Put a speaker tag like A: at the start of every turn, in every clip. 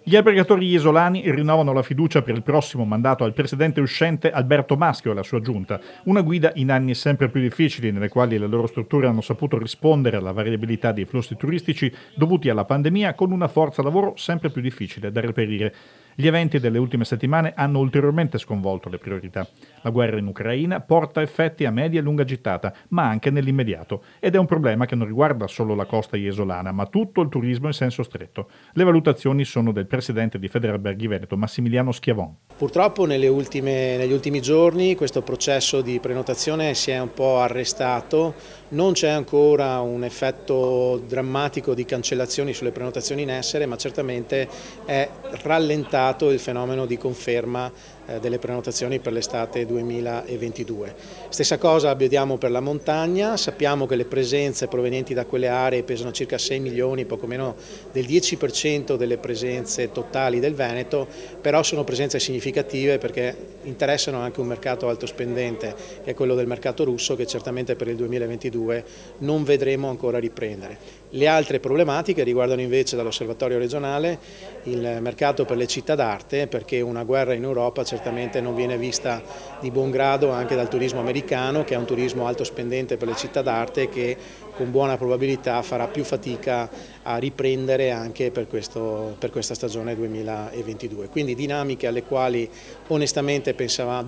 A: Gli albergatori isolani rinnovano la fiducia per il prossimo mandato al presidente uscente Alberto Maschio e alla sua giunta, una guida in anni sempre più difficili nelle quali le loro strutture hanno saputo rispondere alla variabilità dei flussi turistici dovuti alla pandemia con una forza lavoro sempre più difficile da reperire. Gli eventi delle ultime settimane hanno ulteriormente sconvolto le priorità. La guerra in Ucraina porta effetti a media e lunga gittata, ma anche nell'immediato, ed è un problema che non riguarda solo la costa iesolana, ma tutto il turismo in senso stretto. Le valutazioni sono del presidente di Federalberghi Veneto, Massimiliano Schiavon.
B: Purtroppo negli ultimi giorni questo processo di prenotazione si è un po' arrestato, non c'è ancora un effetto drammatico di cancellazioni sulle prenotazioni in essere, ma certamente è rallentato il fenomeno di conferma delle prenotazioni per l'estate 2022. Stessa cosa vediamo per la montagna, sappiamo che le presenze provenienti da quelle aree pesano circa 6 milioni, poco meno del 10% delle presenze totali del Veneto, però sono presenze significative perché interessano anche un mercato alto spendente, che è quello del mercato russo, che certamente per il 2022 non vedremo ancora riprendere. Le altre problematiche riguardano invece dall'osservatorio regionale il mercato per le città d'arte, perché una guerra in Europa certamente non viene vista di buon grado anche dal turismo americano, che è un turismo alto spendente per le città d'arte che con buona probabilità farà più fatica a riprendere anche per questa stagione 2022. Quindi dinamiche dalle quali onestamente pensavamo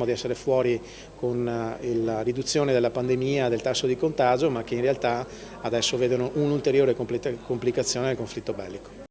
B: di essere fuori con la riduzione della pandemia, del tasso di contagio, ma che in realtà adesso vedono un'ulteriore complicazione del conflitto bellico.